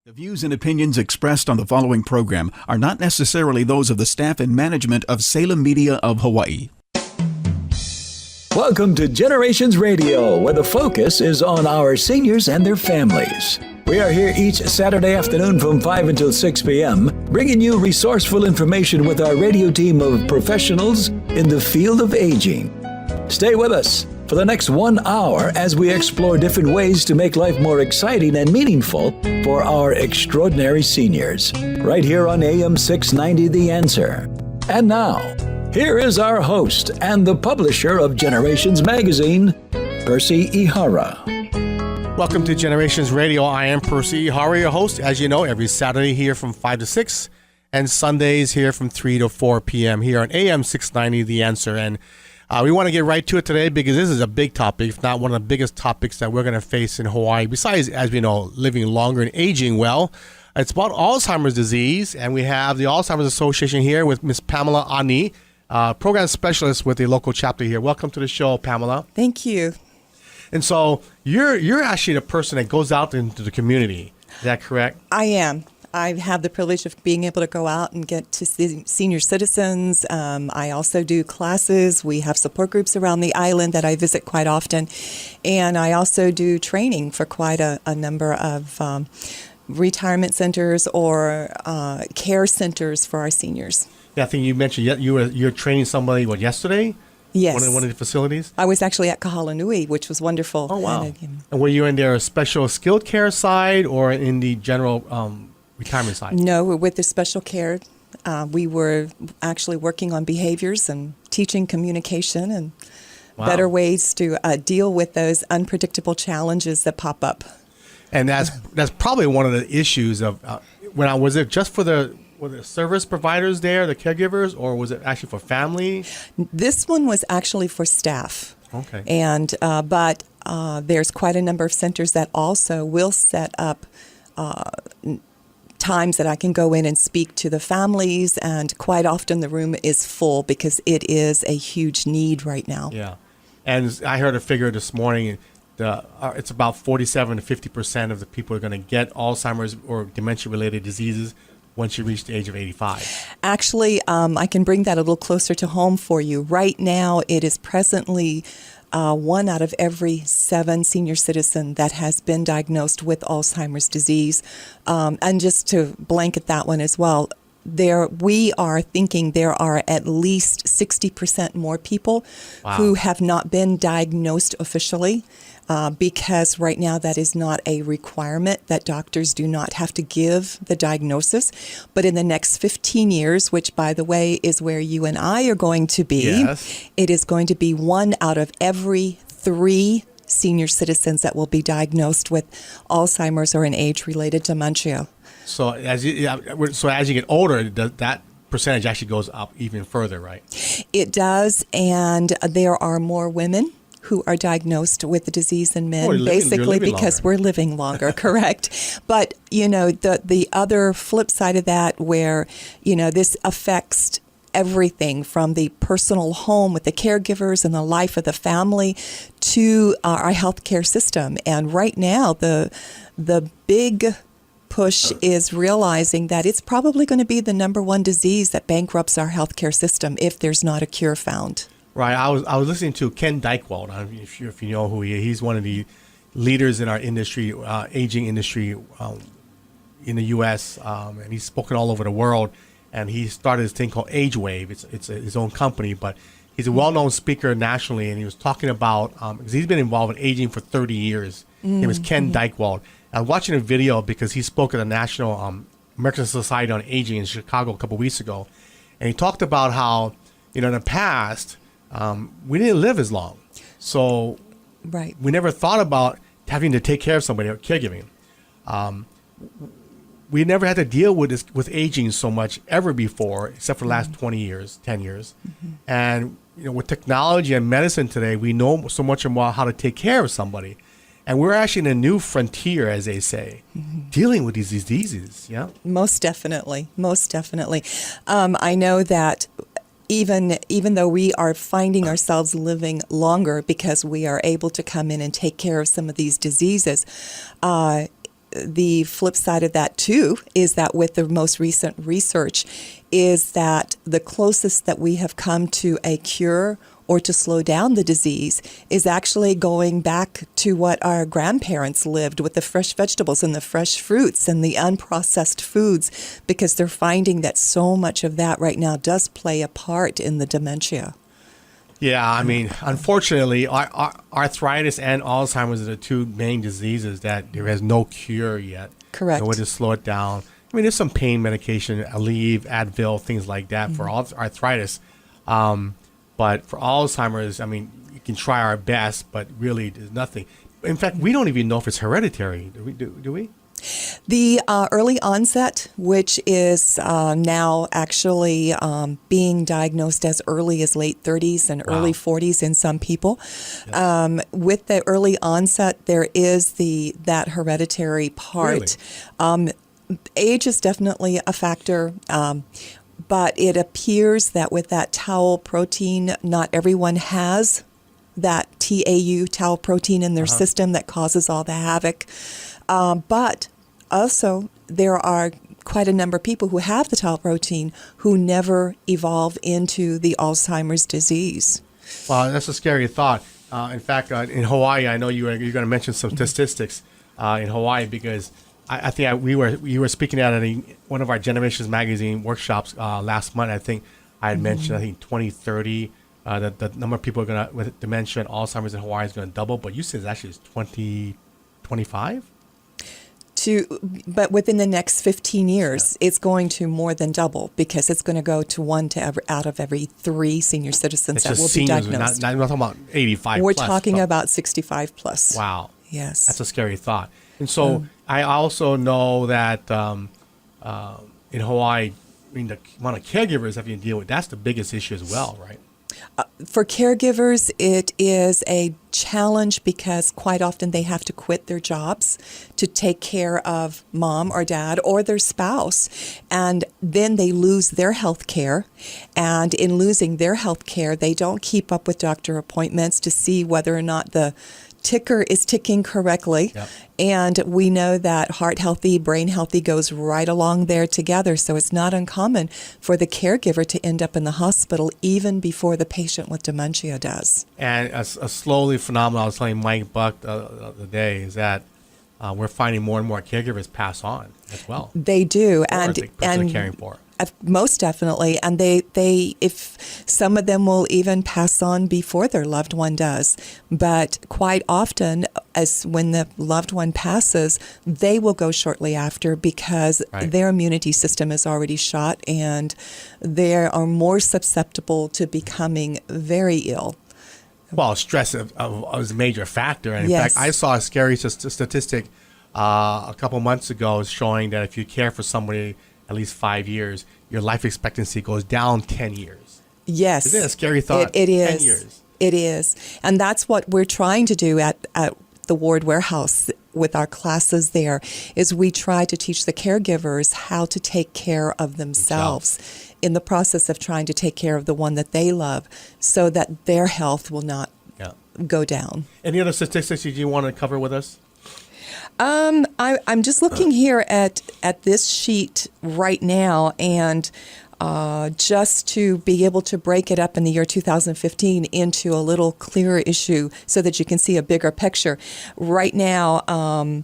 The views and opinions expressed on the following program are not necessarily those of the staff and management of Salem Media of Hawaii. Welcome to Generations Radio, where the focus is on our seniors and their families. We are here each Saturday afternoon from 5 until 6 p.m., bringing you resourceful information with our radio team of professionals in the field of aging. Stay with us for the next 1 hour as we explore different ways to make life more exciting and meaningful for our extraordinary seniors. Right here on AM 690 The Answer. And now, here is our host and the publisher of Generations Magazine, Percy Ihara. Welcome to Generations Radio. I am Percy Ihara, your host. As you know, every Saturday here from 5 to 6 and Sundays here from 3 to 4 p.m. here on AM 690 The Answer. And we want to get right to it today because this is a big topic, if not one of the biggest topics that we're going to face in Hawaii. Besides, as we know, living longer and aging well. It's about Alzheimer's disease, and we have the Alzheimer's Association here with Miss Pamela Ah-Nee, Program Specialist with the local chapter here. Welcome to the show, Pamela. Thank you. And so you're actually the person that goes out into the community. Is that correct? I am. I have the privilege of being able to go out and get to see senior citizens. I also do classes. We have support groups around the island that I visit quite often. And I also do training for quite a number of retirement centers or care centers for our seniors. Yeah, I think you mentioned you're training somebody, yesterday? Yes. One of the facilities? I was actually at Kahalanui, which was wonderful. Oh, wow. And were you in their special skilled care side or in the general retirement side? No, we're with the special care. We were actually working on behaviors and teaching communication and better ways to deal with those unpredictable challenges that pop up. And that's probably one of the issues of was it just for the service providers there, the caregivers, or was it actually for family? This one was actually for staff. Okay. And but there's quite a number of centers that also will set up times that I can go in and speak to the families, and quite often the room is full because it is a huge need right now. Yeah. And I heard a figure this morning. It's about 47 to 50% of the people are going to get Alzheimer's or dementia-related diseases once you reach the age of 85. Actually, I can bring that a little closer to home for you. Right now, it is presently 1 out of every 7 senior citizen that has been diagnosed with Alzheimer's disease. And just to blanket that one as well, we are thinking there are at least 60% more people who have not been diagnosed officially. Because right now that is not a requirement, that doctors do not have to give the diagnosis. But in the next 15 years, which, by the way, is where you and I are going to be, it is going to be 1 out of every 3 senior citizens that will be diagnosed with Alzheimer's or an age-related dementia. So as you get older, that percentage actually goes up even further, right? It does, and there are more women who are diagnosed with the disease than men, basically because we're living longer, correct? But, the other flip side of that where, this affects everything from the personal home with the caregivers and the life of the family to our healthcare system. And right now, the big push is realizing that it's probably going to be the number 1 disease that bankrupts our healthcare system if there's not a cure found. Right. I was listening to Ken Dykewald. I'm not sure if you know who he is. He's one of the leaders in our industry, aging industry in the U.S., and he's spoken all over the world. And he started this thing called Age Wave. It's his own company, but he's a well-known speaker nationally, and he was talking about, because he's been involved in aging for 30 years. His name is Ken Dykewald. I was watching a video because he spoke at the National American Society on Aging in Chicago a couple weeks ago. And he talked about how, in the past, we didn't live as long. So we never thought about having to take care of somebody or caregiving. We never had to deal with aging so much ever before, except for the last 20 years, 10 years. And with technology and medicine today, we know so much about how to take care of somebody. And we're actually in a new frontier, as they say, dealing with these diseases. Yeah, most definitely. I know that even though we are finding ourselves living longer because we are able to come in and take care of some of these diseases, the flip side of that too is that with the most recent research is that the closest that we have come to a cure or to slow down the disease is actually going back to what our grandparents lived with the fresh vegetables and the fresh fruits and the unprocessed foods, because they're finding that so much of that right now does play a part in the dementia. Yeah, I mean, unfortunately, arthritis and Alzheimer's are the two main diseases that there is no cure yet. Correct. No way to slow it down. I mean, there's some pain medication, Aleve, Advil, things like that for arthritis. But for Alzheimer's, I mean, you can try our best, but really there's nothing. In fact, we don't even know if it's hereditary. Do we? The early onset, which is now actually being diagnosed as early as late 30s and early 40s in some people. Yes. With the early onset, there is that hereditary part. Really? Age is definitely a factor. But it appears that with that tau protein, not everyone has that tau protein in their system that causes all the havoc. But also, there are quite a number of people who have the tau protein who never evolve into the Alzheimer's disease. Well, that's a scary thought. In fact, in Hawaii, I know you're going to mention some statistics in Hawaii, because I think we were speaking at one of our Generations magazine workshops last month. I think I had mentioned, I think 2030, that the number of people with dementia and Alzheimer's in Hawaii is going to double. But you said actually it's 2025? But within the next 15 years, it's going to more than double, because it's going to go to one out of every 3 senior citizens that will be diagnosed. Not talking about 85 We're plus. talking about 65 plus. Wow. Yes. That's a scary thought. And so I also know that in Hawaii, I mean, the amount of caregivers having to deal with, that's the biggest issue as well, right? For caregivers, it is a challenge because quite often they have to quit their jobs to take care of mom or dad or their spouse, and then they lose their health care. And in losing their health care, they don't keep up with doctor appointments to see whether or not the ticker is ticking correctly. Yep. And we know that heart healthy, brain healthy goes right along there together. So it's not uncommon for the caregiver to end up in the hospital even before the patient with dementia does. And a slowly phenomenon, I was telling Mike Buck the other day, is that we're finding more and more caregivers pass on as well. They do. And caring for. Most definitely. And they if some of them will even pass on before their loved one does. But quite often, as when the loved one passes, they will go shortly after, because their immunity system is already shot and they are more susceptible to becoming very ill. Well, stress is a major factor. And in Yes. fact, I saw a scary statistic a couple months ago showing that if you care for somebody at least 5 years, your life expectancy goes down 10 years. Yes. Isn't it a scary thought? It is. 10 years. It is. And that's what we're trying to do at the Ward Warehouse with our classes there, is we try to teach the caregivers how to take care of themselves in the process of trying to take care of the one that they love, so that their health will not go down. Any other statistics you want to cover with us? I'm just looking here at this sheet right now, and just to be able to break it up in the year 2015 into a little clearer issue so that you can see a bigger picture. Right now,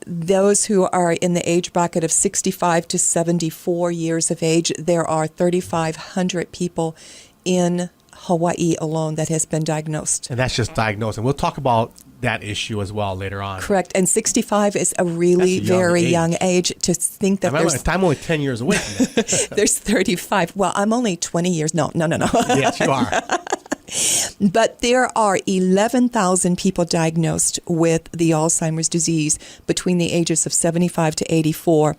those who are in the age bracket of 65 to 74 years of age, there are 3,500 people in Hawaii alone that has been diagnosed. And that's just diagnosed. And we'll talk about that issue as well later on. Correct. And 65 is a really very young age. To think that I'm only 10 years away from that. There's 35. Well, I'm only 20 years. No. Yes, you are. But there are 11,000 people diagnosed with the Alzheimer's disease between the ages of 75 to 84.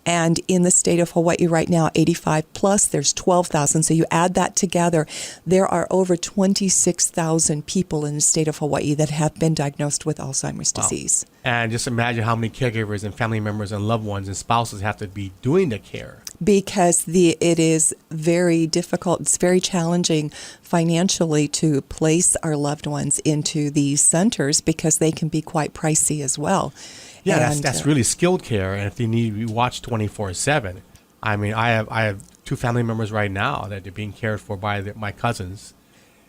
And in the state of Hawaii right now, 85 plus, there's 12,000. So you add that together, there are over 26,000 people in the state of Hawaii that have been diagnosed with Alzheimer's disease. And just imagine how many caregivers and family members and loved ones and spouses have to be doing the care. Because it is very difficult, it's very challenging financially to place our loved ones into these centers, because they can be quite pricey as well. Yeah, And, that's really skilled care, and if they need to be watched 24/7, I mean, I have two family members right now that are being cared for by my cousins,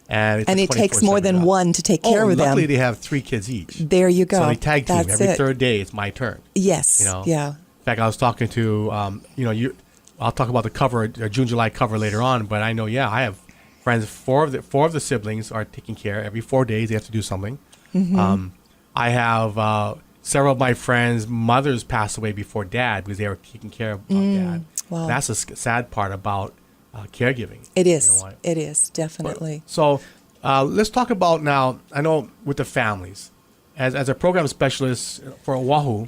and it's and a it takes 24/7 more than job. one to take care of them. Luckily, they have 3 kids each. There you go. So they tag team. That's Every it. third day, it's my turn. Yes. You know. Yeah. In fact, I was talking to I'll talk about the cover, June July cover later on. But I know, I have friends. Four of the siblings are taking care every 4 days. They have to do something. Mm-hmm. I have several of my friends' mothers passed away before dad because they were taking care of dad. Wow. That's the sad part about caregiving. It is. You know what? It is, definitely. So let's talk about now, I know with the families, as a program specialist for Oahu,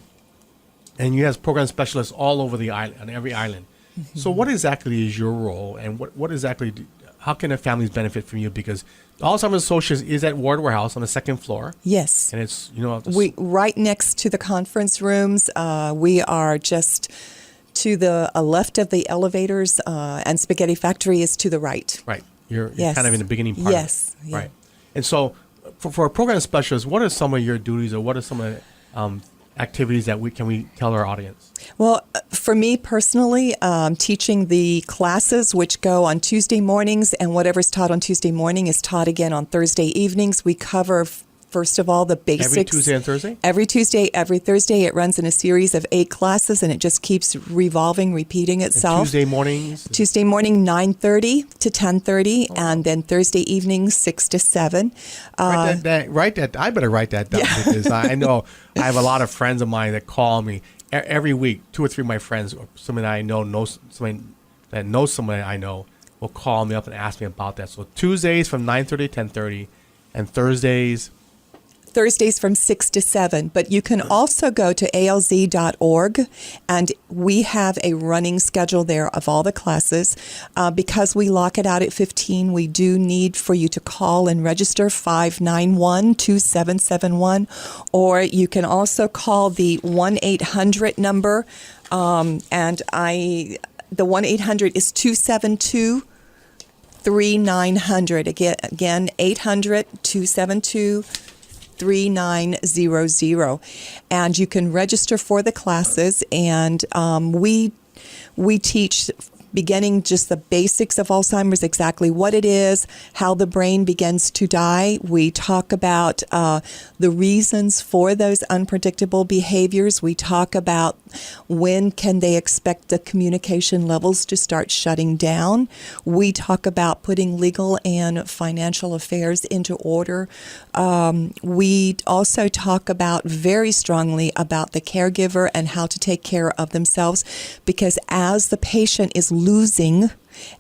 and you have program specialists all over the island, on every island. Mm-hmm. So what exactly is your role, and what exactly, how can the families benefit from you? Because Alzheimer's Associates is at Ward Warehouse on the 2nd floor. Yes. And it's, we right next to the conference rooms. We are just to the left of the elevators, and Spaghetti Factory is to the right. Right. You're Yes. kind of in the beginning part. Yes. Of it. Yeah. Right. And so for a program specialist, what are some of your duties, or what are some of the activities that we tell our audience? Well, for me personally, teaching the classes which go on Tuesday mornings, and whatever's taught on Tuesday morning is taught again on Thursday evenings. We cover, first of all, the basics. Every Tuesday and Thursday? Every Tuesday, every Thursday. It runs in a series of 8 classes, and it just keeps revolving, repeating itself. And Tuesday mornings? Tuesday morning, 9:30 to 10:30, and then Thursday evening, 6 to 7. Write that. I better write that down because I know I have a lot of friends of mine that call me every week. 2 or 3 of my friends, or somebody I knows somebody that knows somebody I know, will call me up and ask me about that. So Tuesdays from 9:30 to 10:30, and Thursdays from 6 to 7, but you can also go to alz.org, and we have a running schedule there of all the classes. Because we lock it out at 15, we do need for you to call and register 591-2771, or you can also call the 1-800 number, and the 1-800 is 272-3900. Again, 800-272-3900, and you can register for the classes, and we teach beginning just the basics of Alzheimer's, exactly what it is, how the brain begins to die. We talk about the reasons for those unpredictable behaviors. We talk about when can they expect the communication levels to start shutting down. We talk about putting legal and financial affairs into order. We also talk about very strongly about the caregiver and how to take care of themselves, because as the patient is losing,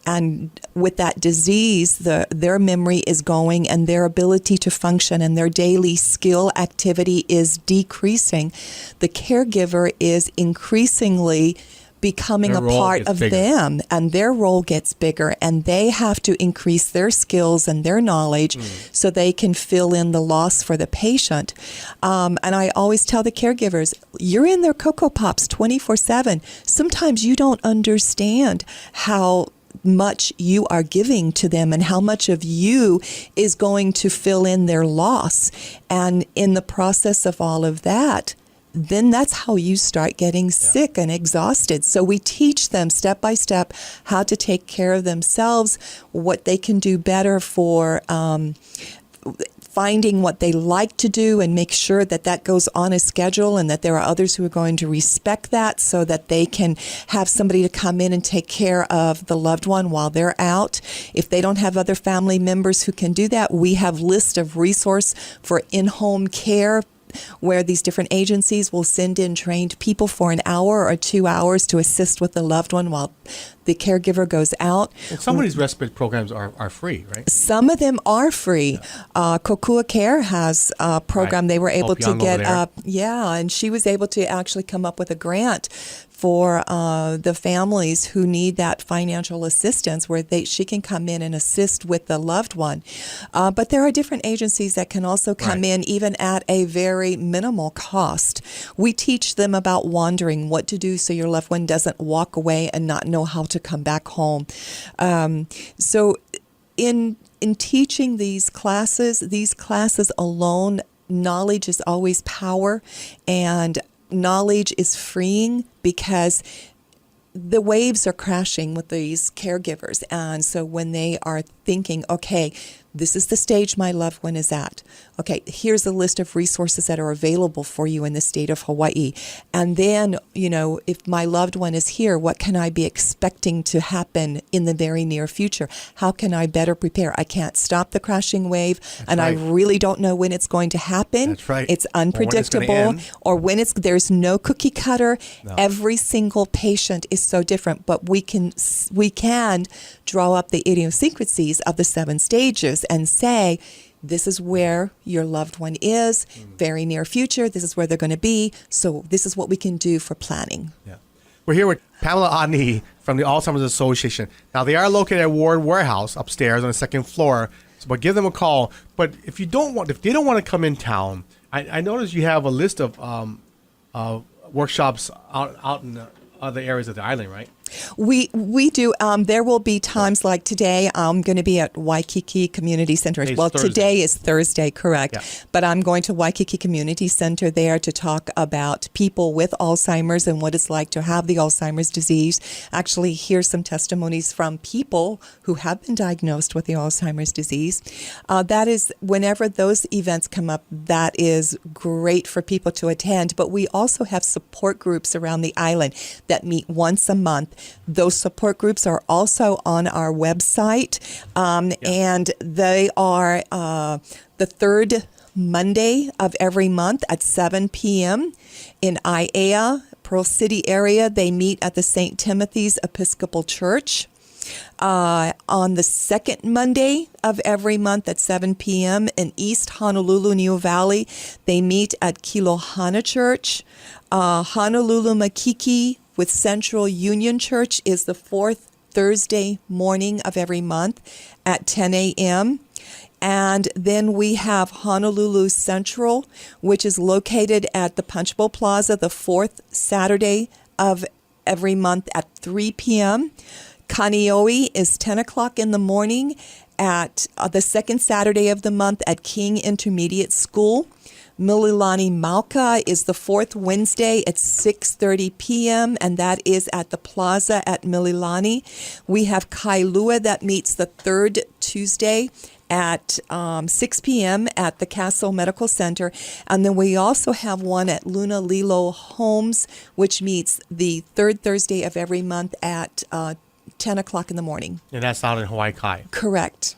and with that disease, their memory is going, and their ability to function and their daily skill activity is decreasing. The caregiver is increasingly becoming a part of them, and their role gets bigger, and they have to increase their skills and their knowledge so they can fill in the loss for the patient. And I always tell the caregivers, you're in their Cocoa Pops 24/7. Sometimes you don't understand how much you are giving to them and how much of you is going to fill in their loss. And in the process of all of that, then that's how you start getting sick and exhausted. So we teach them step by step how to take care of themselves, what they can do better for finding what they like to do, and make sure that that goes on a schedule, and that there are others who are going to respect that, so that they can have somebody to come in and take care of the loved one while they're out. If they don't have other family members who can do that, we have lists of resource for in-home care, where these different agencies will send in trained people for an hour or 2 hours to assist with the loved one while the caregiver goes out. And some of these respite programs are free, right? Some of them are free. Kokua Care has a program they were able to get up. Yeah, and she was able to actually come up with a grant for the families who need that financial assistance, where she can come in and assist with the loved one. But there are different agencies that can also come in, even at a very minimal cost. We teach them about wandering, what to do so your loved one doesn't walk away and not know how to come back home. So in teaching these classes alone, knowledge is always power, and knowledge is freeing because the waves are crashing with these caregivers. And so when they are thinking, okay, this is the stage my loved one is at. Okay, here's a list of resources that are available for you in the state of Hawaii. And then, if my loved one is here, what can I be expecting to happen in the very near future? How can I better prepare? I can't stop the crashing wave, and I really don't know when it's going to happen. That's right. It's unpredictable, or when there's no cookie cutter. No. Every single patient is so different, but we can draw up the idiosyncrasies of the 7 stages and say, this is where your loved one is, very near future, this is where they're going to be, so this is what we can do for planning. Yeah. We're here with Pamela Ah-Nee from the Alzheimer's Association. Now, they are located at Ward Warehouse upstairs on the 2nd floor, but give them a call. But if they don't want to come in town, I noticed you have a list of workshops out in the other areas of the island, right? We do. There will be times like today. I'm going to be at Waikiki Community Center. Today is Thursday, correct. Yeah. But I'm going to Waikiki Community Center there to talk about people with Alzheimer's and what it's like to have the Alzheimer's disease. Actually, hear some testimonies from people who have been diagnosed with the Alzheimer's disease. That is, whenever those events come up, that is great for people to attend. But we also have support groups around the island that meet once a month. Those support groups are also on our website, and they are the third Monday of every month at 7 p.m. in Aiea, Pearl City area. They meet at the St. Timothy's Episcopal Church. On the second Monday of every month at 7 p.m. in East Honolulu, New Valley, they meet at Kilohana Church. Honolulu Makiki with Central Union Church is the 4th Thursday morning of every month at 10 a.m. And then we have Honolulu Central, which is located at the Punch Bowl Plaza, the 4th Saturday of every month at 3 p.m. Kaneohe is 10 o'clock in the morning at the 2nd Saturday of the month at King Intermediate School. Mililani Mauka is the 4th Wednesday at 6:30 p.m., and that is at the plaza at Mililani. We have Kailua that meets the 3rd Tuesday at 6 p.m. at the Castle Medical Center. And then we also have one at Luna Lilo Homes, which meets the 3rd Thursday of every month at 10 o'clock in the morning. And that's out in Hawaii Kai. Correct.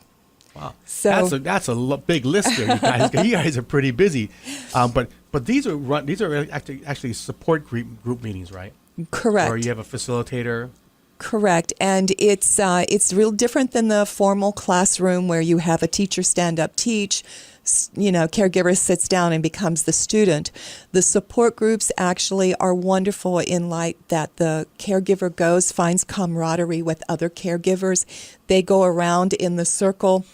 Wow, so that's a big list there, you guys. You guys are pretty busy, but these are actually support group meetings, right? Correct. Or you have a facilitator. Correct, and it's real different than the formal classroom where you have a teacher stand up teach. Caregiver sits down and becomes the student. The support groups actually are wonderful in light that the caregiver finds camaraderie with other caregivers. They go around in the circle.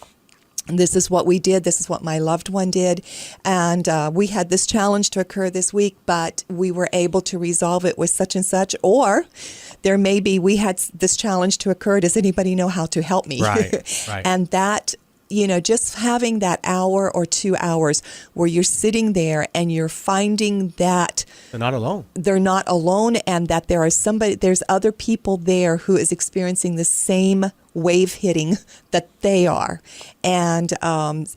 This is what we did. This is what my loved one did. And we had this challenge to occur this week, but we were able to resolve it with such and such. Or there may be, we had this challenge to occur. Does anybody know how to help me? Right. And that, just having that hour or 2 hours where you're sitting there and you're finding that they're not alone. They're not alone, and that there's other people there who is experiencing the same wave hitting that they are. And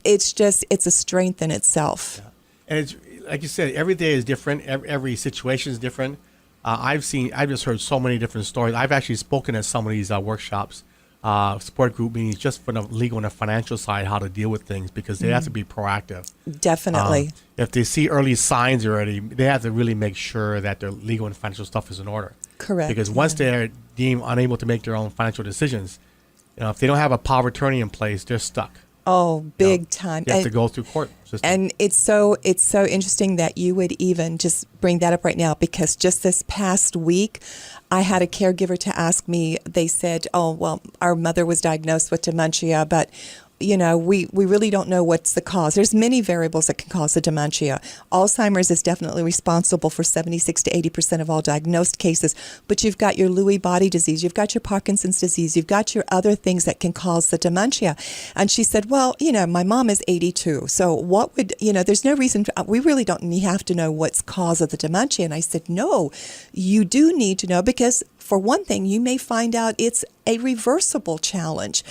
it's a strength in itself. Yeah. And it's like you said, every day is different. Every situation is different. I've just heard so many different stories. I've actually spoken at some of these workshops, support group meetings, just for the legal and the financial side, how to deal with things, because they have to be proactive. Definitely. If they see early signs already, they have to really make sure that their legal and financial stuff is in order. Correct. Because once they're deemed unable to make their own financial decisions, if they don't have a power of attorney in place, they're stuck. Oh, big time. They have to go through court system. And it's so interesting that you would even just bring that up right now, because just this past week, I had a caregiver to ask me, they said, oh, well, our mother was diagnosed with dementia, but we really don't know what's the cause. There's many variables that can cause the dementia. Alzheimer's is definitely responsible for 76 to 80% of all diagnosed cases, but you've got your Lewy body disease, you've got your Parkinson's disease, you've got your other things that can cause the dementia. And she said, well, my mom is 82, so what would, there's no reason, we really don't have to know what's cause of the dementia. And I said, no, you do need to know, because for one thing, you may find out it's a reversible challenge.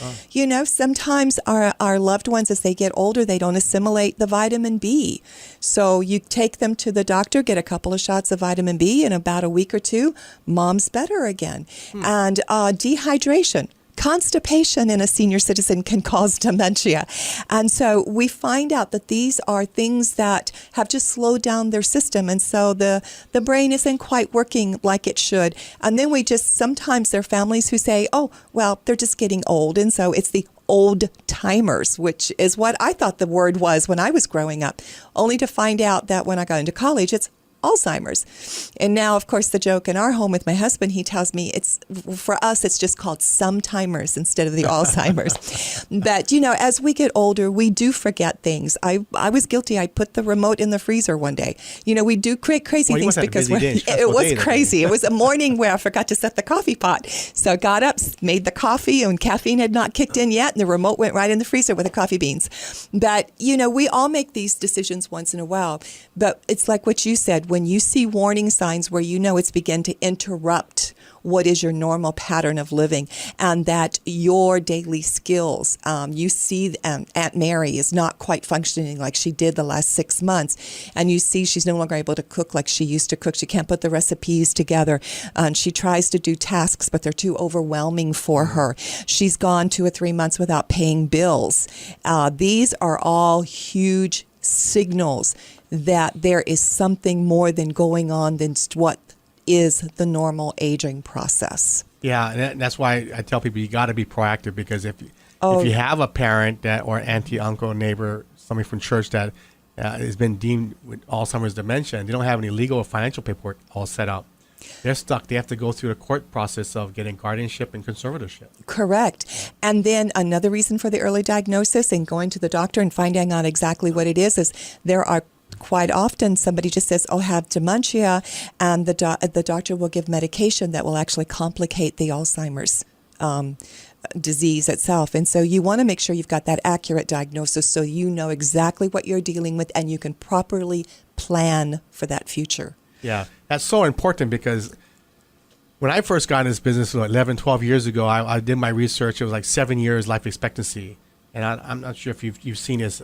Sometimes our loved ones, as they get older, they don't assimilate the vitamin B. So you take them to the doctor, get a couple of shots of vitamin B, in about a week or two, mom's better again. And dehydration. Constipation in a senior citizen can cause dementia. And so we find out that these are things that have just slowed down their system. And so the brain isn't quite working like it should. And then sometimes there are families who say, oh, well, they're just getting old. And so it's the old timers, which is what I thought the word was when I was growing up, only to find out that when I got into college, it's Alzheimer's. And now, of course, the joke in our home with my husband, he tells me for us, it's just called sometimers instead of the Alzheimer's. But, as we get older, we do forget things. I was guilty. I put the remote in the freezer one day. We do crazy things because it was crazy. It was a morning where I forgot to set the coffee pot. So I got up, made the coffee, and caffeine had not kicked in yet, and the remote went right in the freezer with the coffee beans. But, we all make these decisions once in a while. But it's like what you said. When you see warning signs where it's begun to interrupt what is your normal pattern of living, and that your daily skills, you see Aunt Mary is not quite functioning like she did the last 6 months, and you see she's no longer able to cook like she used to cook. She can't put the recipes together, and she tries to do tasks, but they're too overwhelming for her. She's gone 2 or 3 months without paying bills. These are all huge signals that there is something more than going on than what is the normal aging process. Yeah, and that's why I tell people you got to be proactive, because if you have a parent or auntie, uncle, neighbor, somebody from church that has been deemed with Alzheimer's dementia, and they don't have any legal or financial paperwork all set up, they're stuck. They have to go through the court process of getting guardianship and conservatorship. Correct. And then another reason for the early diagnosis and going to the doctor and finding out exactly what it is there are quite often somebody just says, oh, I have dementia, and the doctor will give medication that will actually complicate the Alzheimer's disease itself. And so you want to make sure you've got that accurate diagnosis so you know exactly what you're dealing with and you can properly plan for that future. Yeah, that's so important, because when I first got in this business 11, 12 years ago, I did my research. It was like 7 years life expectancy. And I'm not sure if you've seen this.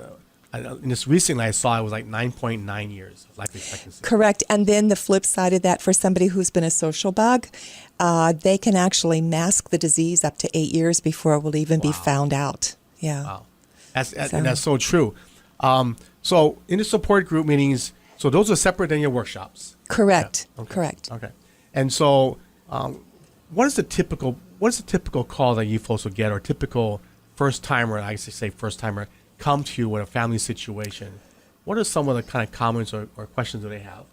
In this recently I saw it was like 9.9 years of life expectancy. Correct. And then the flip side of that, for somebody who's been a social bug, they can actually mask the disease up to 8 years before it will even be found out. Yeah. Wow. And that's so true. So in the support group meetings, so those are separate than your workshops. Correct. Yeah. Okay. Correct. Okay. And so what is the typical call that you folks will get, or typical first-timer, I say first-timer, come to you with a family situation? What are some of the kind of comments or questions that they have?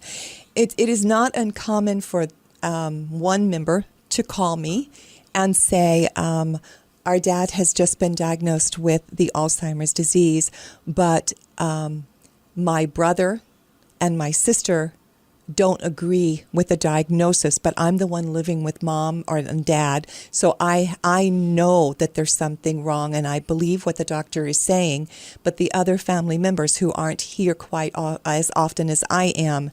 It is not uncommon for one member to call me and say, our dad has just been diagnosed with the Alzheimer's disease, but my brother and my sister don't agree with the diagnosis, but I'm the one living with mom and dad, so I know that there's something wrong, and I believe what the doctor is saying, but the other family members who aren't here quite as often as I am,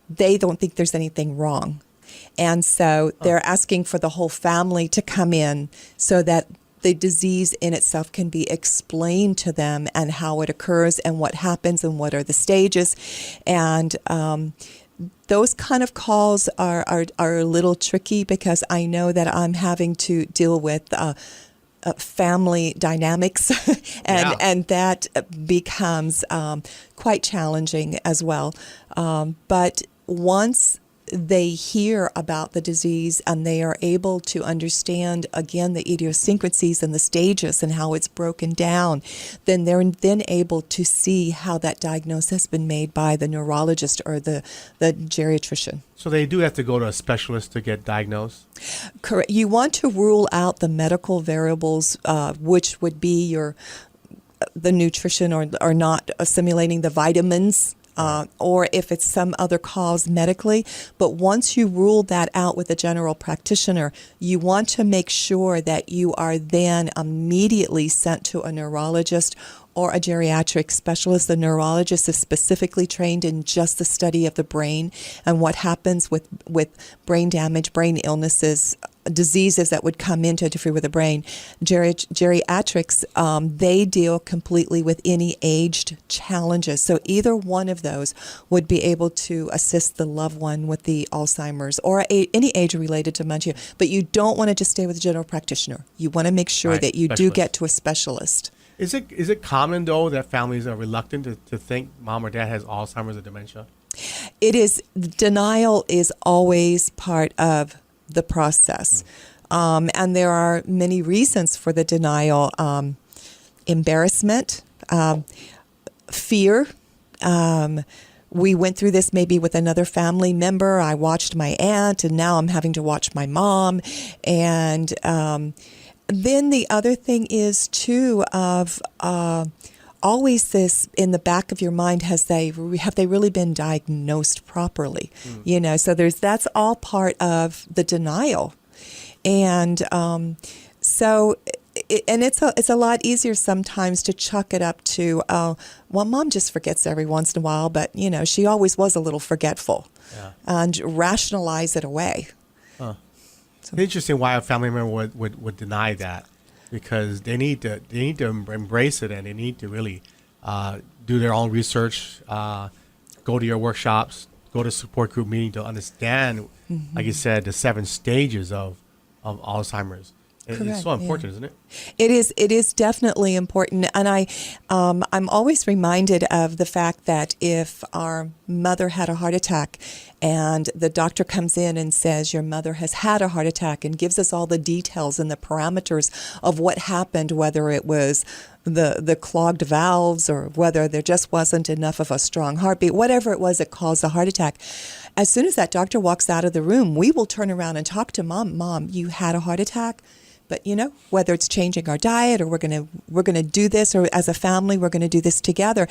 they don't think there's anything wrong. And so they're asking for the whole family to come in so that the disease in itself can be explained to them, and how it occurs and what happens and what are the stages. And those kind of calls are a little tricky, because I know that I'm having to deal with family dynamics, and that becomes quite challenging as well. But once they hear about the disease and they are able to understand, again, the idiosyncrasies and the stages and how it's broken down, then they're then able to see how that diagnosis has been made by the neurologist or the geriatrician. So they do have to go to a specialist to get diagnosed? Correct. You want to rule out the medical variables, which would be your the nutrition or not assimilating the vitamins. Or if it's some other cause medically. But once you rule that out with a general practitioner, you want to make sure that you are then immediately sent to a neurologist or a geriatric specialist. The neurologist is specifically trained in just the study of the brain and what happens with brain damage, brain illnesses, diseases that would come in to interfere with the brain. Geriatrics, they deal completely with any aged challenges. So either one of those would be able to assist the loved one with the Alzheimer's or any age-related dementia. But you don't want to just stay with a general practitioner. You want to make sure that you do get to a specialist. Is it common, though, that families are reluctant to think mom or dad has Alzheimer's or dementia? It is. Denial is always part of the process. And there are many reasons for the denial. Embarrassment, fear. We went through this maybe with another family member. I watched my aunt, and now I'm having to watch my mom. And then the other thing is, too, of always this in the back of your mind, have they really been diagnosed properly? So that's all part of the denial. And it's a lot easier sometimes to chalk it up to, well, mom just forgets every once in a while, but, she always was a little forgetful, and rationalize it away. Huh. So. It's interesting why a family member would deny that, because they need to embrace it, and they need to really do their own research, go to your workshops, go to support group meeting to understand, like you said, the 7 stages of Alzheimer's. Correct, it's so important, isn't it? It is definitely important, and I'm always reminded of the fact that if our mother had a heart attack, and the doctor comes in and says your mother has had a heart attack and gives us all the details and the parameters of what happened, whether it was the clogged valves or whether there just wasn't enough of a strong heartbeat, whatever it was that caused the heart attack. As soon as that doctor walks out of the room, we will turn around and talk to Mom, you had a heart attack. But, whether it's changing our diet or we're going to do this, or as a family, we're going to do this together.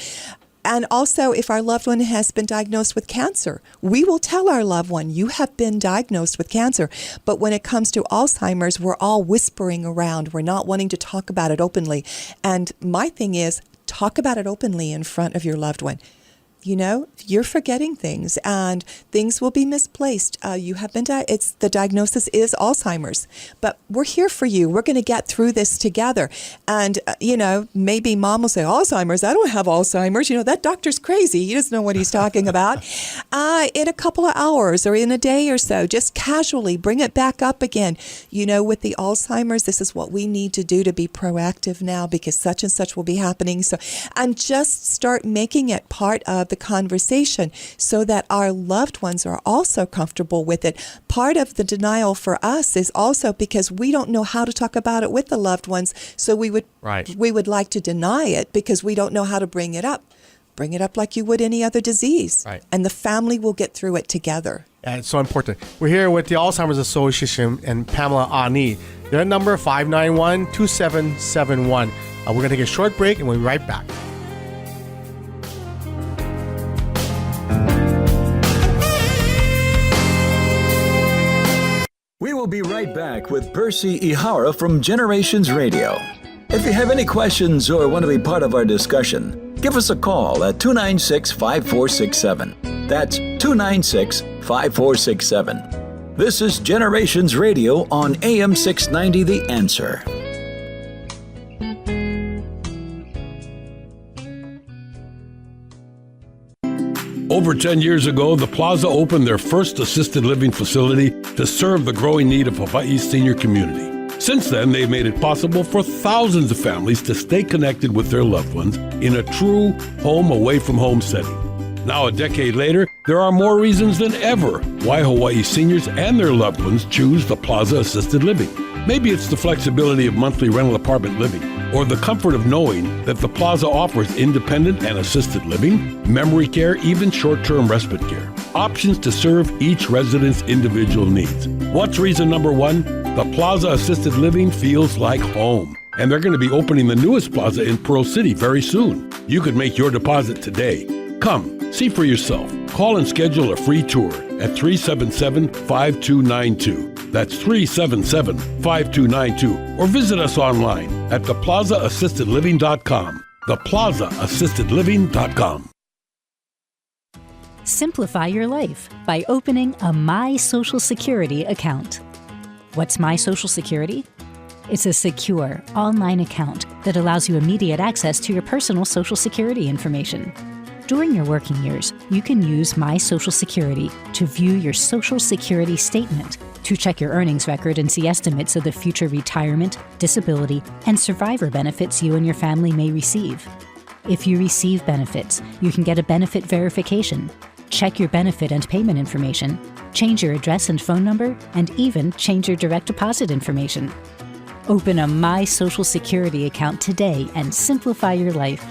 And also, if our loved one has been diagnosed with cancer, we will tell our loved one, you have been diagnosed with cancer. But when it comes to Alzheimer's, we're all whispering around. We're not wanting to talk about it openly. And my thing is, talk about it openly in front of your loved one. You're forgetting things, and things will be misplaced. You have been the diagnosis is Alzheimer's, but we're here for you. We're going to get through this together. And maybe mom will say, Alzheimer's? I don't have Alzheimer's. That doctor's crazy. He doesn't know what he's talking about. In a couple of hours or in a day or so, just casually bring it back up again. With the Alzheimer's, this is what we need to do to be proactive now, because such and such will be happening. So, and just start making it part of the conversation so that our loved ones are also comfortable with it. Part of the denial for us is also because we don't know how to talk about it with the loved ones, so we would like to deny it because we don't know how to bring it up. Bring it up like you would any other disease. Right. And the family will get through it together. And it's so important. We're here with the Alzheimer's Association and Pamela Ah-Nee. Their number 591-2771. We're going to take a short break and we'll be right back. We will be right back with Percy Ihara from Generations Radio. If you have any questions or want to be part of our discussion, give us a call at 296-5467. That's 296-5467. This is Generations Radio on AM 690 The Answer. Over 10 years ago, the Plaza opened their first assisted living facility to serve the growing need of Hawaii's senior community. Since then, they've made it possible for thousands of families to stay connected with their loved ones in a true home-away-from-home setting. Now, a decade later, there are more reasons than ever why Hawaii seniors and their loved ones choose the Plaza Assisted Living. Maybe it's the flexibility of monthly rental apartment living, or the comfort of knowing that the Plaza offers independent and assisted living, memory care, even short-term respite care. Options to serve each resident's individual needs. What's reason number one? The Plaza Assisted Living feels like home. And they're going to be opening the newest plaza in Pearl City very soon. You could make your deposit today. Come, see for yourself. Call and schedule a free tour at 377-5292. That's 377-5292. Or visit us online at theplazaassistedliving.com. theplazaassistedliving.com. Simplify your life by opening a My Social Security account. What's My Social Security? It's a secure, online account that allows you immediate access to your personal Social Security information. During your working years, you can use My Social Security to view your Social Security statement, to check your earnings record and see estimates of the future retirement, disability, and survivor benefits you and your family may receive. If you receive benefits, you can get a benefit verification, check your benefit and payment information, change your address and phone number, and even change your direct deposit information. Open a My Social Security account today and simplify your life.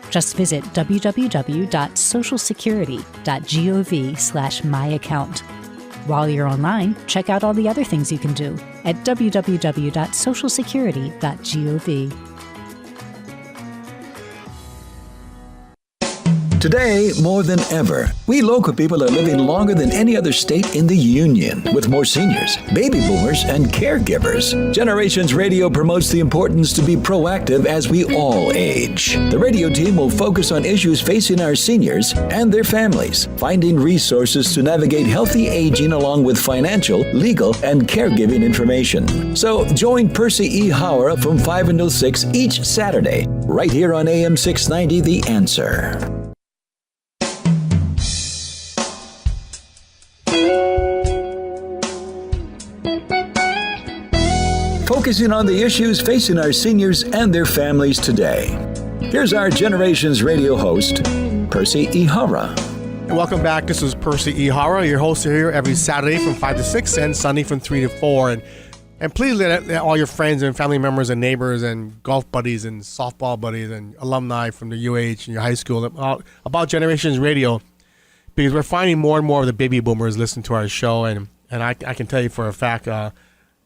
Just visit www.socialsecurity.gov/myaccount. While you're online, check out all the other things you can do at www.socialsecurity.gov. Today, more than ever, we local people are living longer than any other state in the Union, with more seniors, baby boomers, and caregivers. Generations Radio promotes the importance to be proactive as we all age. The radio team will focus on issues facing our seniors and their families, finding resources to navigate healthy aging along with financial, legal, and caregiving information. So join Percy Ihara from 5 until 6 each Saturday, right here on AM 690, The Answer. Focusing on the issues facing our seniors and their families today. Here's our Generations Radio host, Percy Ihara. And welcome back. This is Percy Ihara, your host here every Saturday from 5 to 6 and Sunday from 3 to 4. And please let all your friends and family members and neighbors and golf buddies and softball buddies and alumni from the UH and your high school about Generations Radio, because we're finding more and more of the baby boomers listen to our show. And I can tell you for a fact,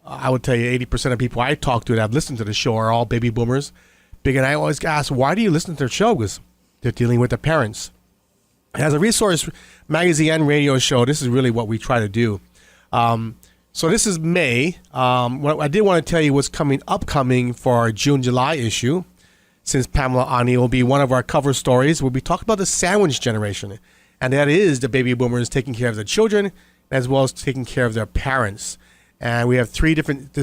I would tell you 80% of people I talk to that have listened to the show are all baby boomers. And I always ask, why do you listen to their show? Because they're dealing with their parents. As a resource magazine and radio show, this is really what we try to do. So this is May. What I did want to tell you what's upcoming for our June-July issue, since Pamela Ah-Nee will be one of our cover stories. We'll be talking about the sandwich generation, and that is the baby boomers taking care of their children as well as taking care of their parents. And we have three different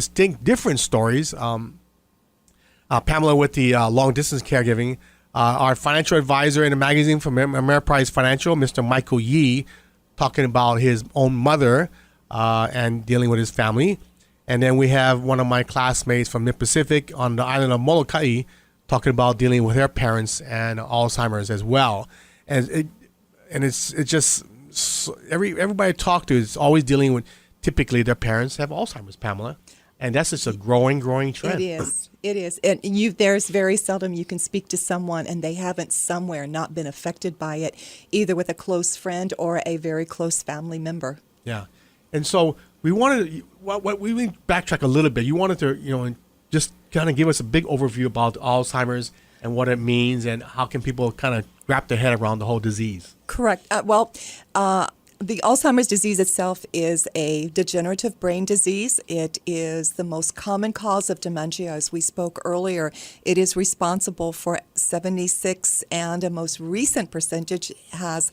stories. Pamela with the long-distance caregiving, our financial advisor in the magazine from Ameriprise Financial, Mr. Michael Yee, talking about his own mother and dealing with his family. And then we have one of my classmates from Mid-Pacific on the island of Molokai talking about dealing with her parents and Alzheimer's as well. And it's just everybody I talk to is always dealing with. Typically, their parents have Alzheimer's, Pamela, and that's just a growing trend. It is. And there's very seldom you can speak to someone and they haven't somewhere not been affected by it, either with a close friend or a very close family member. Yeah. And so we wanted, we backtrack a little bit. You wanted to, just kind of give us a big overview about Alzheimer's and what it means and how can people kind of wrap their head around the whole disease. Correct. The Alzheimer's disease itself is a degenerative brain disease. It is the most common cause of dementia. As we spoke earlier, it is responsible for 76, and a most recent percentage has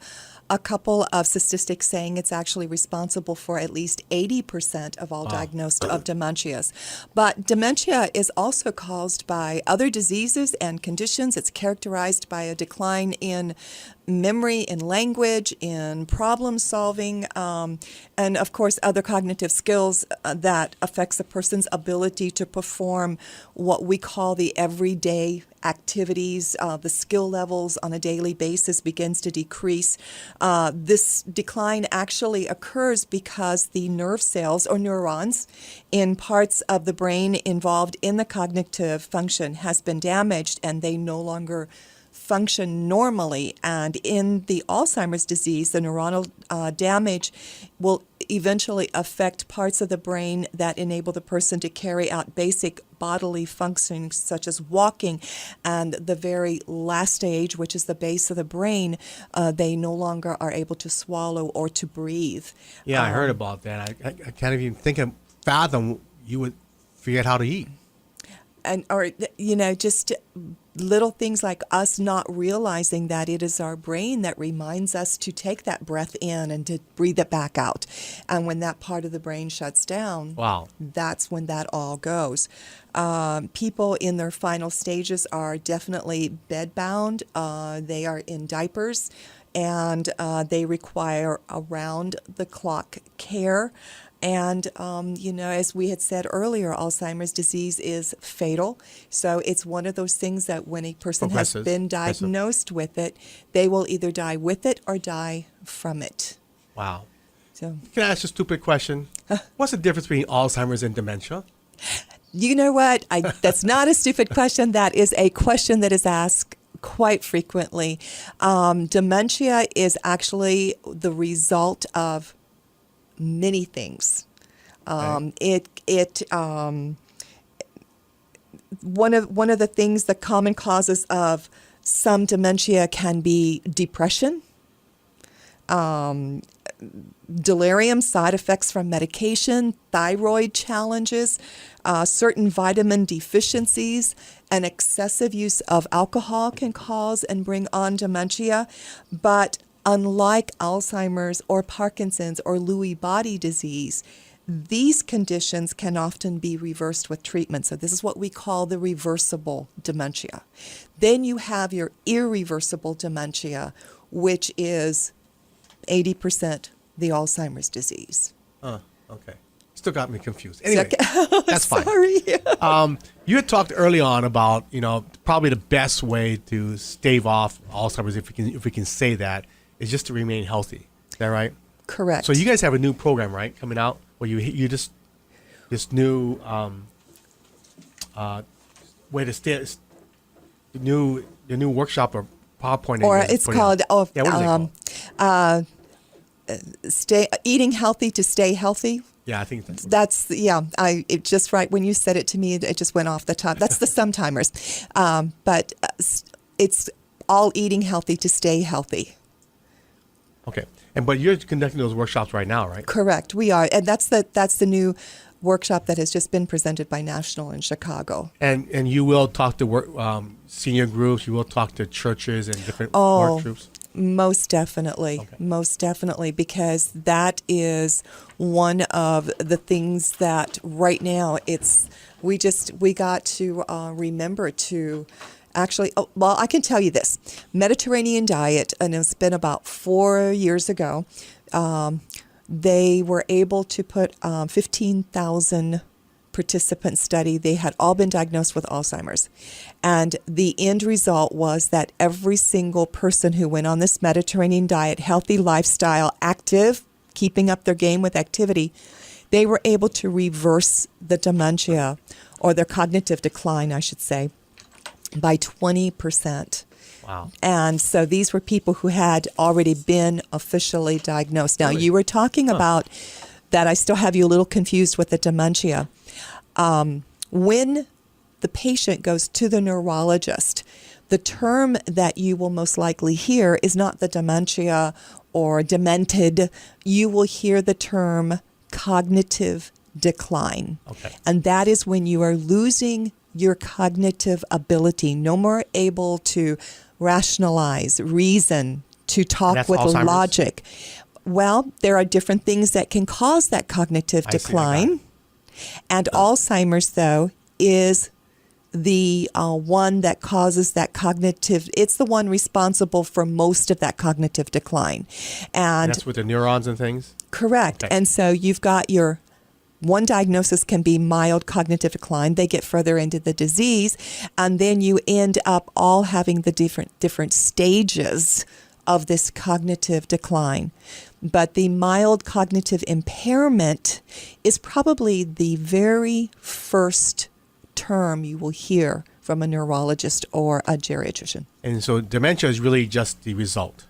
a couple of statistics saying it's actually responsible for at least 80% of all diagnosed of dementias. But dementia is also caused by other diseases and conditions. It's characterized by a decline in memory, in language, in problem solving, and of course other cognitive skills that affects a person's ability to perform what we call the everyday activities. The skill levels on a daily basis begins to decrease. This decline actually occurs because the nerve cells or neurons in parts of the brain involved in the cognitive function has been damaged, and they no longer function normally. And in the Alzheimer's disease, the neuronal damage eventually affect parts of the brain that enable the person to carry out basic bodily functions such as walking, and the very last stage, which is the base of the brain, they no longer are able to swallow or to breathe. Yeah, I heard about that. I can't even fathom you would forget how to eat. And or just little things like us not realizing that it is our brain that reminds us to take that breath in and to breathe it back out. And when that part of the brain shuts down, Wow, that's when that all goes. People in their final stages are definitely bedbound. They are in diapers, and they require around-the-clock care. And, as we had said earlier, Alzheimer's disease is fatal. So it's one of those things that when a person has been diagnosed with it, they will either die with it or die from it. wow. So, Can I ask you a stupid question? What's the difference between Alzheimer's and dementia? you know what? That's not a stupid question. That is a question that is asked quite frequently. Dementia is actually the result of many things. One of the things, the common causes of some dementia can be depression, delirium, side effects from medication, thyroid challenges, certain vitamin deficiencies, and excessive use of alcohol can cause and bring on dementia. But unlike Alzheimer's or Parkinson's or Lewy body disease, these conditions can often be reversed with treatment. So this is what we call the reversible dementia. Then you have your irreversible dementia, which is 80% the Alzheimer's disease. Okay. Still got me confused. Anyway, that's fine. Sorry. You had talked early on about, probably the best way to stave off Alzheimer's, if we can say that, is just to remain healthy. Is that right? Correct. So you guys have a new program, right, coming out where you just this new way to stay the new workshop or PowerPoint. Or it's called what is it called? Eating Healthy to Stay Healthy. Yeah, I think that's it just right when you said it to me, it just went off the top. That's the Sometimers, but it's all eating healthy to stay healthy. Okay, but you're conducting those workshops right now, right? Correct, we are, and that's the new workshop that has just been presented by National in Chicago. And you will talk to senior groups. You will talk to churches and different work groups. Most definitely. Okay. Most definitely, because that is one of the things that right now we got to remember to actually, I can tell you this, Mediterranean diet, and it's been about 4 years ago, they were able to put 15,000 participant study. They had all been diagnosed with Alzheimer's. And the end result was that every single person who went on this Mediterranean diet, healthy lifestyle, active, keeping up their game with activity, they were able to reverse the dementia, or their cognitive decline, I should say, by 20%. Wow. And so these were people who had already been officially diagnosed. Now, you were talking about that. I still have you a little confused with the dementia. When the patient goes to the neurologist, the term that you will most likely hear is not the dementia or demented. You will hear the term cognitive decline. Okay. And that is when you are losing your cognitive ability, no more able to rationalize, reason, to talk with Alzheimer's? logic. Well, there are different things that can cause that cognitive decline. And Alzheimer's, though, is the one that causes that cognitive, it's the one responsible for most of that cognitive decline. And that's with the neurons and things? Correct. Okay. And so you've got your one diagnosis can be mild cognitive decline. They get further into the disease, and then you end up all having the different stages of this cognitive decline. But the mild cognitive impairment is probably the very first term you will hear from a neurologist or a geriatrician. And so dementia is really just the result.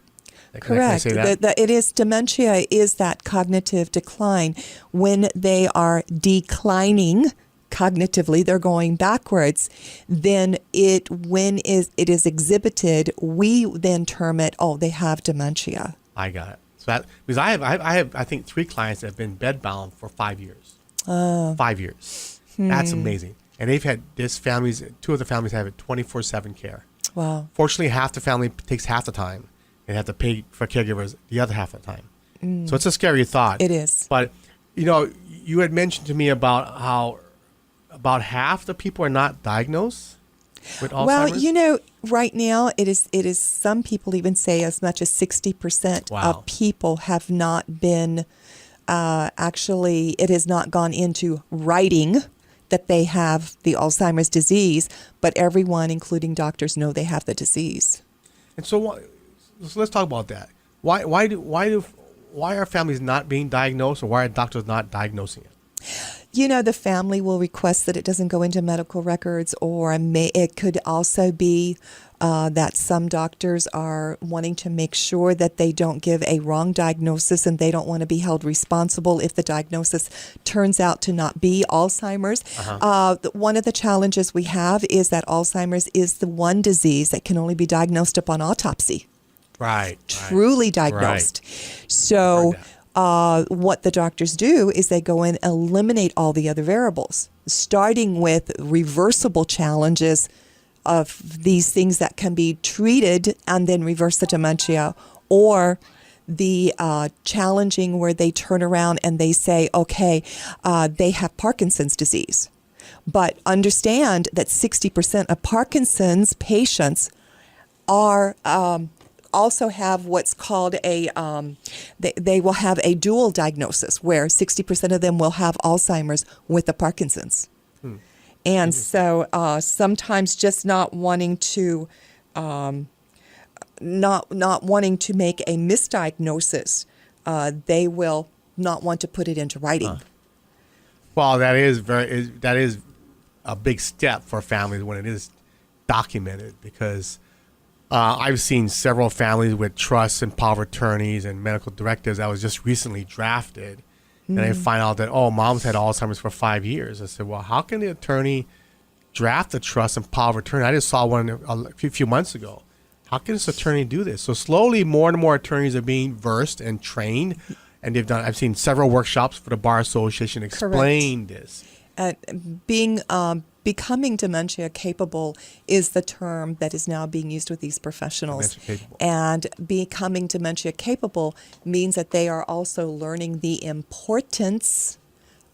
Can I Correct. say that? It is dementia is that cognitive decline. When they are declining cognitively, they're going backwards. Then it is exhibited, we then term it, oh, they have dementia. I got it. So that because I have I think 3 clients that have been bedbound for 5 years. 5 years. That's amazing. And they've had 2 of the families have it 24/7 care. Wow. Fortunately, half the family takes half the time and have to pay for caregivers the other half of the time. So it's a scary thought. It is. But you had mentioned to me about how about half the people are not diagnosed with Alzheimer's. Well, right now it is some people even say as much as 60% Wow. of people have not been actually, it has not gone into writing that they have the Alzheimer's disease, but everyone, including doctors, know they have the disease. And so let's talk about that. Why are families not being diagnosed, or why are doctors not diagnosing it? The family will request that it doesn't go into medical records, or it could also be that some doctors are wanting to make sure that they don't give a wrong diagnosis, and they don't want to be held responsible if the diagnosis turns out to not be Alzheimer's. One of the challenges we have is that Alzheimer's is the one disease that can only be diagnosed upon autopsy. Right. Truly diagnosed. So what the doctors do is they go and eliminate all the other variables, starting with reversible challenges of these things that can be treated and then reverse the dementia, or the challenging where they turn around and they say, okay, they have Parkinson's disease. But understand that 60% of Parkinson's patients are also have what's called they will have a dual diagnosis, where 60% of them will have Alzheimer's with the Parkinson's. And so sometimes just not wanting to not wanting to make a misdiagnosis, they will not want to put it into writing. Well, that is a big step for families when it is documented, because I've seen several families with trusts and power of attorneys and medical directives that was just recently drafted. And I find out that, mom's had Alzheimer's for 5 years. I said, well, how can the attorney draft a trust and power of attorney? I just saw one a few months ago. How can this attorney do this? So slowly, more and more attorneys are being versed and trained. And I've seen several workshops for the Bar Association explain this. Becoming dementia capable is the term that is now being used with these professionals. And becoming dementia capable means that they are also learning the importance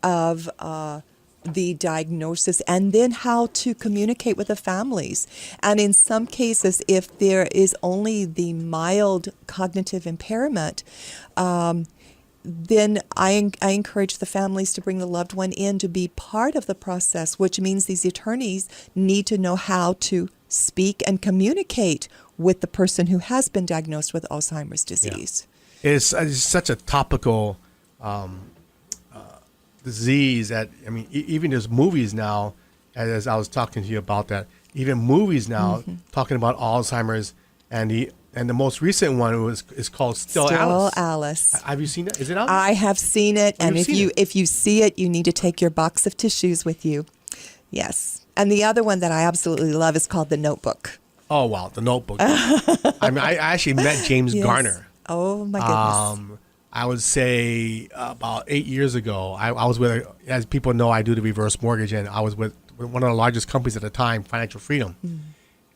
of the diagnosis, and then how to communicate with the families. And in some cases, if there is only the mild cognitive impairment, then I encourage the families to bring the loved one in to be part of the process, which means these attorneys need to know how to speak and communicate with the person who has been diagnosed with Alzheimer's disease. Yeah. It's such a topical disease that, even there's movies now, as I was talking to you about that, even movies now talking about Alzheimer's, and the most recent one is called Still Alice. Have you seen it? Is it out? I have seen it, and if you see it, you need to take your box of tissues with you. Yes. And the other one that I absolutely love is called The Notebook. Oh, wow, The Notebook. I actually met James Garner. Oh, my goodness. I would say about 8 years ago. I was with, as people know, I do the reverse mortgage, and I was with one of the largest companies at the time, Financial Freedom.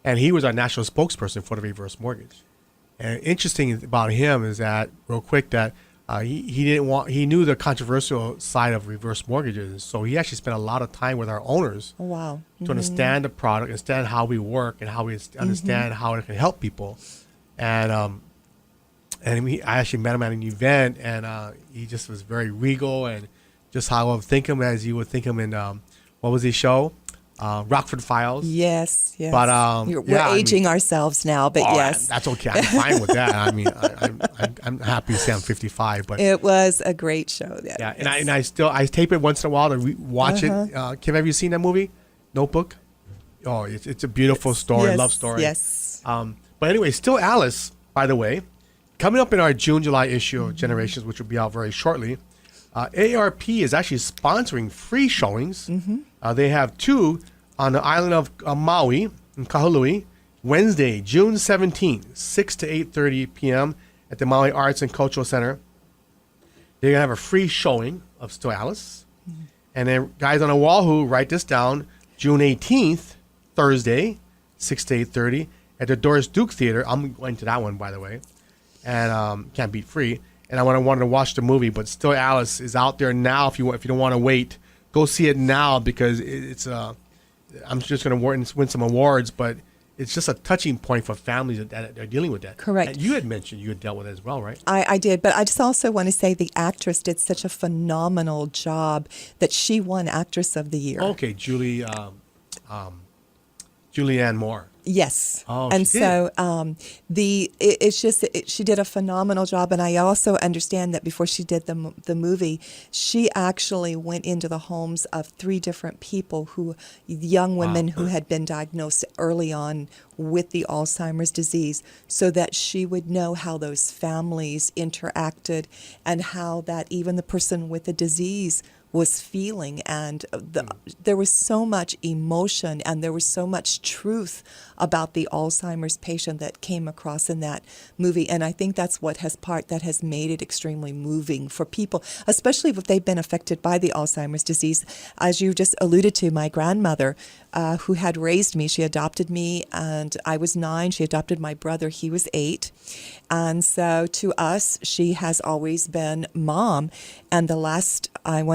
And he was our national spokesperson for the reverse mortgage. And interesting about him is that, real quick, that he knew the controversial side of reverse mortgages, so he actually spent a lot of time with our owners to understand the product, understand how we work, and how we understand how it can help people. And I actually met him at an event, and he just was very regal, and just how I would think him as you would think him in what was his show? Rockford Files. Yes. But we're aging ourselves now, but yes, that's okay. I'm fine with that. I'm happy to say I'm 55. But it was a great show. Yeah, and I tape it once in a while to watch it. Kim, have you seen that movie, Notebook? Oh, it's a beautiful story, love story. Yes. But anyway, Still Alice, by the way, Coming up in our June-July issue of Generations, which will be out very shortly, ARP is actually sponsoring free showings. They have 2 on the island of Maui, in Kahului, Wednesday, June 17th, 6 to 8:30 p.m. at the Maui Arts and Cultural Center. They're going to have a free showing of Still Alice. And then, guys on Oahu, write this down, June 18th, Thursday, 6 to 8:30 at the Doris Duke Theater. I'm going to that one, by the way. And can't beat free. And I wanted to watch the movie, but Still Alice is out there now. If you don't want to wait, go see it now, because it's I'm just going to win some awards, but it's just a touching point for families that are dealing with that. Correct. And you had mentioned you had dealt with it as well, right? I did, but I just also want to say the actress did such a phenomenal job that she won Actress of the Year. Okay, Julianne Moore. Yes. Oh, and she so she did a phenomenal job. And I also understand that before she did the movie, she actually went into the homes of 3 different people young women who had been diagnosed early on with the Alzheimer's disease, so that she would know how those families interacted and how that even the person with the disease was feeling, and there was so much emotion and there was so much truth about the Alzheimer's patient that came across in that movie. And I think that's what has made it extremely moving for people, especially if they've been affected by the Alzheimer's disease. As you just alluded to, my grandmother, who had raised me, she adopted me, and I was 9. She adopted my brother. He was 8. And so to us, she has always been mom. And the last 5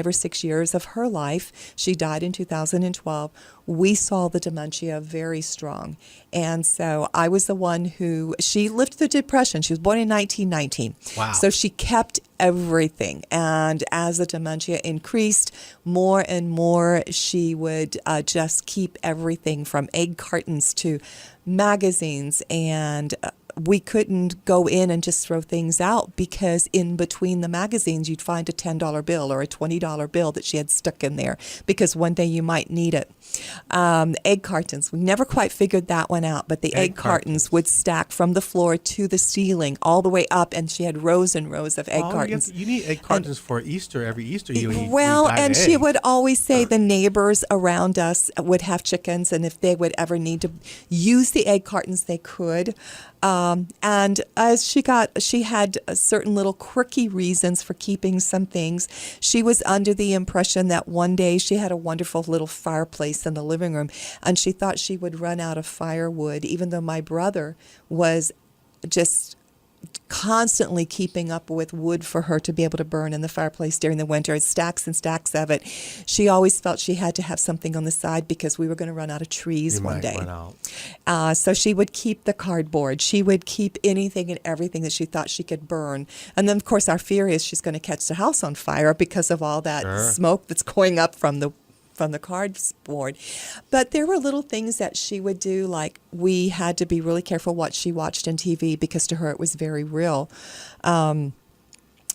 or 6 years of her life, she died in 2012, we saw the dementia very strong. And so I was the one she lived through depression. She was born in 1919. Wow. So she kept everything. And as the dementia increased, more and more, she would just keep everything from egg cartons to magazines, and we couldn't go in and just throw things out, because in between the magazines you'd find a $10 bill or a $20 bill that she had stuck in there, because one day you might need it. Egg cartons, we never quite figured that one out, but the egg cartons would stack from the floor to the ceiling all the way up, and she had rows and rows of egg cartons. You need egg cartons for Easter. Every Easter you eat. And she would always say the neighbors around us would have chickens, and if they would ever need to use the egg cartons, they could. And as she had certain little quirky reasons for keeping some things. She was under the impression that one day she had a wonderful little fireplace in the living room, and she thought she would run out of firewood, even though my brother was just constantly keeping up with wood for her to be able to burn in the fireplace during the winter, stacks and stacks of it. She always felt she had to have something on the side because we were going to run out of trees one day. So she would keep the cardboard. She would keep anything and everything that she thought she could burn. And then, of course, our fear is she's going to catch the house on fire because of all that smoke that's going up from the cardboard. But there were little things that she would do, like we had to be really careful what she watched on TV, because to her it was very real. I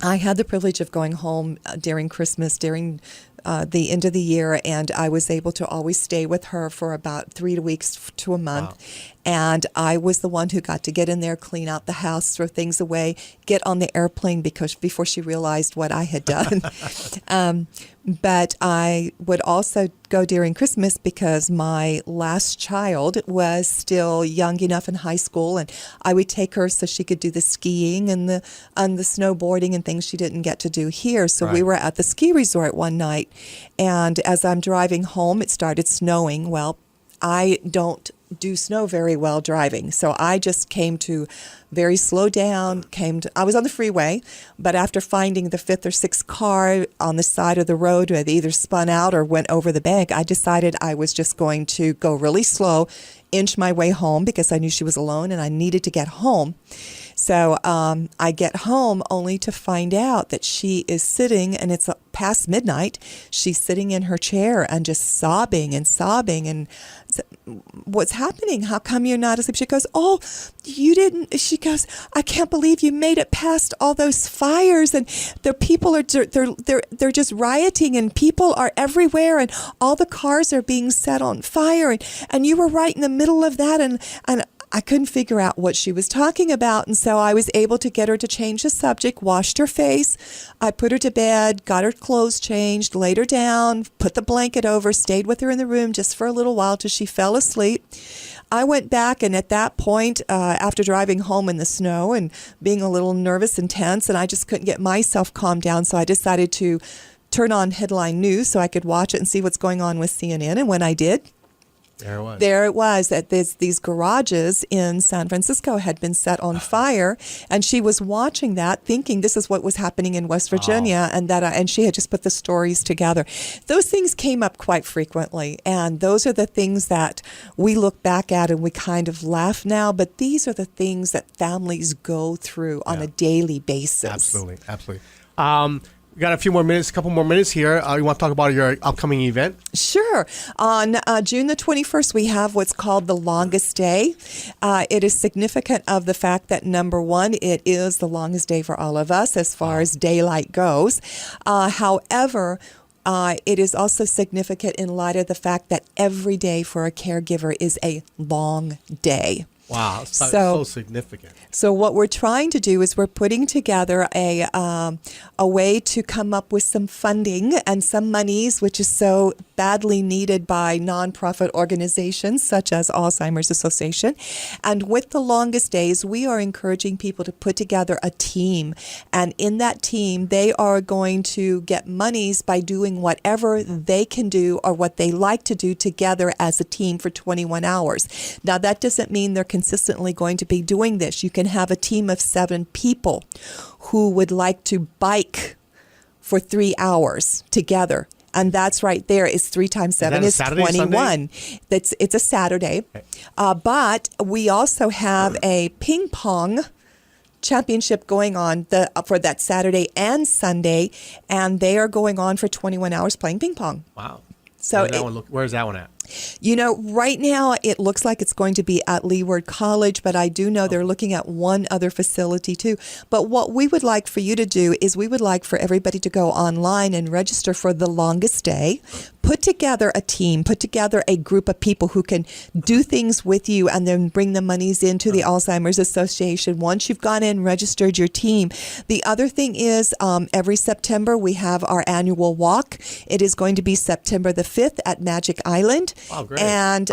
had the privilege of going home during Christmas, during the end of the year, and I was able to always stay with her for about 3 weeks to a month. Wow. And I was the one who got to get in there, clean out the house, throw things away, get on the airplane before she realized what I had done. But I would also go during Christmas because my last child was still young enough in high school, and I would take her so she could do the skiing and the snowboarding and things she didn't get to do here. So we were at the ski resort one night, and as I'm driving home, it started snowing. Well, I don't do snow very well driving, so I just came to very slow down. I was on the freeway, but after finding the 5th or 6th car on the side of the road that either spun out or went over the bank, I decided I was just going to go really slow, inch my way home, because I knew she was alone and I needed to get home. So I get home only to find out that she is sitting, and it's past midnight. She's sitting in her chair and just sobbing and sobbing. And what's happening? How come you're not asleep? She goes, "Oh, you didn't." She goes, "I can't believe you made it past all those fires, and the people are they're just rioting, and people are everywhere, and all the cars are being set on fire, and you were right in the middle of that, and I couldn't figure out what she was talking about. And so I was able to get her to change the subject, washed her face. I put her to bed, got her clothes changed, laid her down, put the blanket over, stayed with her in the room just for a little while till she fell asleep. I went back, and at that point, after driving home in the snow and being a little nervous and tense, and I just couldn't get myself calmed down, so I decided to turn on headline news so I could watch it and see what's going on with CNN. And when I did, there it was, that these garages in San Francisco had been set on fire, and she was watching that, thinking this is what was happening in West Virginia, and she had just put the stories together. Those things came up quite frequently, and those are the things that we look back at and we kind of laugh now, but these are the things that families go through on a daily basis. Absolutely, absolutely. We got a couple more minutes here. You want to talk about your upcoming event? Sure. On June the 21st, we have what's called the longest day. It is significant of the fact that, number one, it is the longest day for all of us as far as daylight goes. However, it is also significant in light of the fact that every day for a caregiver is a long day. Wow, so significant. So what we're trying to do is we're putting together a way to come up with some funding and some monies, which is so badly needed by nonprofit organizations such as Alzheimer's Association. And with the longest days, we are encouraging people to put together a team. And in that team, they are going to get monies by doing whatever they can do or what they like to do together as a team for 21 hours. Now, that doesn't mean they're consistently going to be doing this. You can have a team of 7 people who would like to bike for 3 hours together. And that's right there is 3 times 7 is 21. It's a Saturday. Okay. But we also have a ping pong championship going on for that Saturday and Sunday, and they are going on for 21 hours playing ping pong. Wow. So where's that one at? You know, right now it looks like it's going to be at Leeward College, but I do know they're looking at one other facility too. But what we would like for you to do is we would like for everybody to go online and register for the longest day. Put together a team, put together a group of people who can do things with you and then bring the monies into the Alzheimer's Association once you've gone in and registered your team. The other thing is every September we have our annual walk. It is going to be September the 5th at Magic Island. Oh, great. And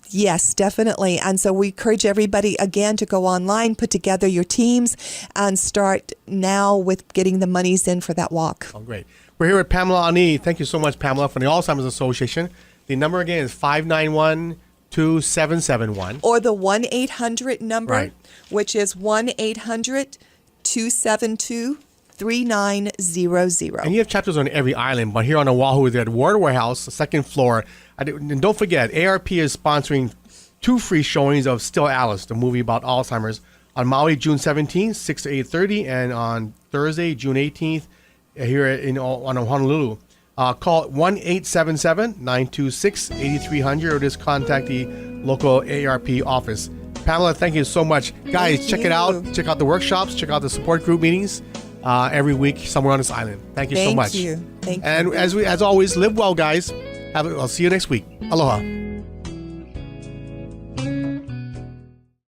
yes, definitely. And so we encourage everybody again to go online, put together your teams, and start now with getting the monies in for that walk. Oh, great. We're here with Pamela Ah-Nee. Thank you so much, Pamela, from the Alzheimer's Association. The number again is 591-2771. Or the 1-800 number, right, which is 1-800-272-3900. And you have chapters on every island, but here on Oahu, they're at Ward Warehouse, the 2nd floor. And don't forget, ARP is sponsoring 2 free showings of Still Alice, the movie about Alzheimer's, on Maui, June 17th, 6 to 8:30, and on Thursday, June 18th, here on Honolulu. Call 1-877-926-8300 or just contact the local ARP office. Pamela, thank you so much. Guys, check it out. Check out the workshops. Check out the support group meetings every week somewhere on this island. Thank you so much. Thank you. And as always, live well, guys. I'll see you next week. Aloha.